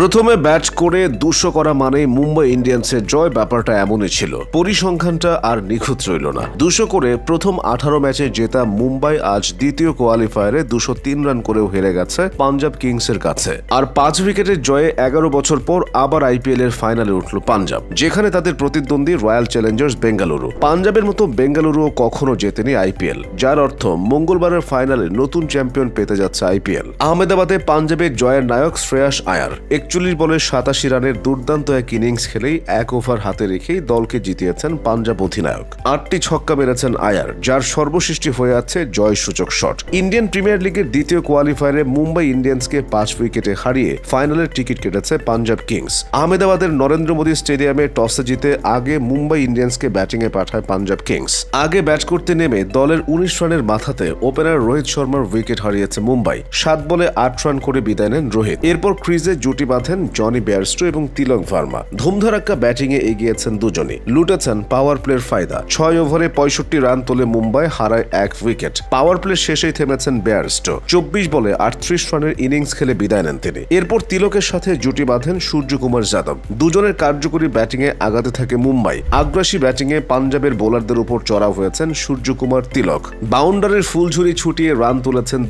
প্রথমে ব্যাট করে 200 করা মানে মুম্বাই ইন্ডিয়ান্সের জয়। ব্যাপারটা এমনই ছিল, পরিসংখ্যানটা আর নিখুঁত রইল না। 200 করে প্রথম 18 ম্যাচে জেতা মুম্বাই আজ দ্বিতীয় কোয়ালিফায়ারে 203 রান করেও হেরে গেছে পাঞ্জাব কিংসের কাছে। আর 5 উইকেটের জয়ে 11 বছর পর আবার আইপিএল এর ফাইনালে উঠল পাঞ্জাব, যেখানে তাদের প্রতিদ্বন্দ্বী রয়্যাল চ্যালেঞ্জার্স বেঙ্গালুরু। পাঞ্জাবের মতো বেঙ্গালুরুও কখনো জেতেনি আইপিএল, যার অর্থ মঙ্গলবারের ফাইনালে নতুন চ্যাম্পিয়ন পেতে যাচ্ছে আইপিএল। আহমেদাবাদে পাঞ্জাবের জয়ের নায়ক শ্রেয়াস আয়ার 41 বলে 87 রানের দুর্দান্ত এক ইনিংস খেলেই 1 ওভার হাতে রেখেই দলকে জিতিয়েছেন পাঞ্জাব অধিনায়ক। 8টি ছক্কা মেরেছেন আয়ার, যার সর্বসৃষ্টি হয়ে আছে জয়সূচক শট। ইন্ডিয়ান প্রিমিয়ার লিগের দ্বিতীয় কোয়ালিফায়ারে মুম্বাই ইন্ডিয়ান্সকে 5 উইকেটে হারিয়ে ফাইনালের টিকিট কেটেছে পাঞ্জাব কিংস। আহমেদাবাদের নরেন্দ্র মোদী স্টেডিয়ামে টসে জিতে আগে মুম্বাই ইন্ডিয়ান্সকে ব্যাটিংয়ে পাঠায় পাঞ্জাব কিংস। আগে ব্যাট করতে নেমে দলের 19 রানের মাথাতে ওপেনার রোহিত শর্মার উইকেট হারিয়েছে মুম্বাই। 7 বলে 8 রান করে বিদায় নেন রোহিত। এরপর ক্রিজে জুটি বাঁধেন জনি বেয়ারস্টো এবং তিলক ভার্মা। ধুমধারাক্কা ব্যাটিংয়ে এগিয়েছেন দুজনই, লুটেছেন পাওয়ার প্লের ফায়দা। 6 ওভারে 65 রান তোলে মুম্বাই, হারায় 1 উইকেট। পাওয়ার প্লে শেষেই থেমেছেন বেয়ারস্টো। 24 বলে 38 রানের ইনিংস খেলে বিদায় নেন তিনি। এরপর তিলকের সাথে জুটি বাঁধেন সূর্যকুমার যাদব। দুজনের কার্যকরী ব্যাটিংয়ে আগাতে থাকে মুম্বাই। আগ্রাসী ব্যাটিংয়ে পাঞ্জাবের বোলারদের উপর চড়াও হয়েছেন সূর্যকুমার, তিলক। বাউন্ডারির ফুলঝুরি ছুটিয়ে রান তুলেছেন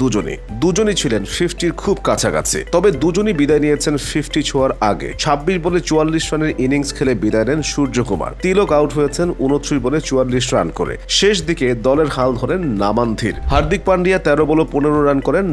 দুজনই ছিলেন 50-র খুব কাছাকাছি। তবে দুজনই বিদায় নিয়েছেন 50 ছোঁয়ার আগে। 26 বলে 44 রানের ইনিংস খেলে বিদায় নেন সূর্যকুমার। তিলক আউট হয়েছেন 29 বলে 44 রান করে। শেষ দিকে দলের হাল ধরেন নামান ধীর। হার্দিক পান্ডিয়া 13 বলে 15 রান করেন।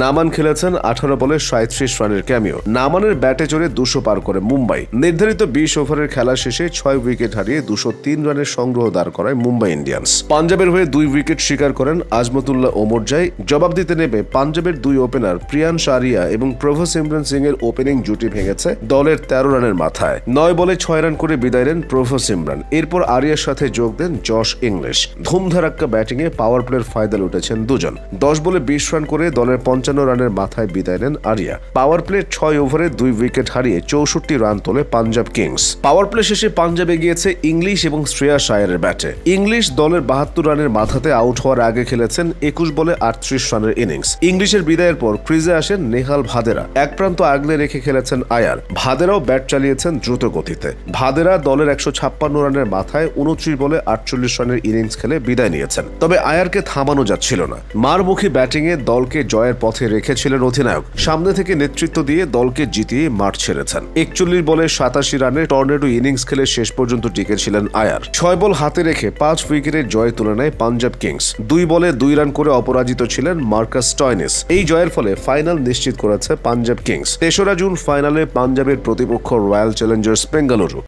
নামান খেলেছেন 18 বলে 37 রানের ক্যামিও। নামানের ব্যাটে চড়ে 200 পার করে মুম্বাই। নির্ধারিত 20 ওভারের খেলা শেষে 6 উইকেট হারিয়ে 203 রানের সংগ্রহ দাঁড় করায় মুম্বাই ইন্ডিয়ান্স। পাঞ্জাবের হয়ে 2 উইকেট শিকার করেন আজমতুল্লাহ ওমরজাই। জবাব দিতে নেমে পাঞ্জাবের 2 ওপেনার প্রিয়ান আরিয়া এবং প্রভু সিমরন সিং এর ওপেনিং জুটি ভেঙেছে দলের 13 রানের মাথায়। 9 বলে 6 রান করে বিদায় নেন প্রভু সিমরন। এরপর আরিয়ার সাথে যোগ দেন জশ ইংলিশ। ধুমধারাক্কা ব্যাটিংয়ে পাওয়ার প্লের ফায়দা লুটেছেন দুজন। 10 বলে 20 রান করে দলের 55 রানের মাথায় বিদায় নেন আরিয়া। পাওয়ার প্লে 6 ওভারে 2 উইকেট হারিয়ে 64 রান তোলে পাঞ্জাব কিংস। পাওয়ার প্লে শেষে পাঞ্জাব এগিয়েছে ইংলিশ এবং শ্রেয়াস আয়ারের ব্যাটে। ইংলিশ দলের 72 রানের মাথাতে আউট হওয়ার আগে খেলেছেন 21 বলে 38 রানের ইনিংস। ইংলিশের বিদায়ের পর ক্রিজে আসেন নেহাল ভাদেরা। এক প্রান্ত আগলে রেখে খেলেছেন আয়ার। ভাদেরাও ব্যাট চালিয়েছেন দ্রুত গতিতে। ভাদেরা দলের 156 রানের মাথায় 29 বলে 48 রানের ইনিংস খেলে বিদায় নিয়েছেন। তবে আয়ারকে থামানো যাচ্ছিল না। মারমুখী ব্যাটিংয়ে দলকে জয়ের পথে রেখেছিলেন অধিনায়ক। সামনে থেকে নেতৃত্ব দিয়ে দলকে জিতিয়ে মাঠ ছেড়েছেন। 41 বলে 87 রানে টর্নেডো ইনিংস খেলে শেষ পর্যন্ত টিকেছিলেন আয়ার। 6 বল হাতে রেখে 5 উইকেটের জয় তুলে নেয় পাঞ্জাব কিংস। 2 বলে 2 রান করে অপরাজিত ছিলেন মার্কাস স্টয়নিস। এই জয়ের ফলে ফাইনাল নিশ্চিত করেছে পাঞ্জাব কিংস। 3রা জুন ফাইনালে পাঞ্জাবের প্রতিপক্ষ রয়্যাল চ্যালেঞ্জার্স বেঙ্গালুরু।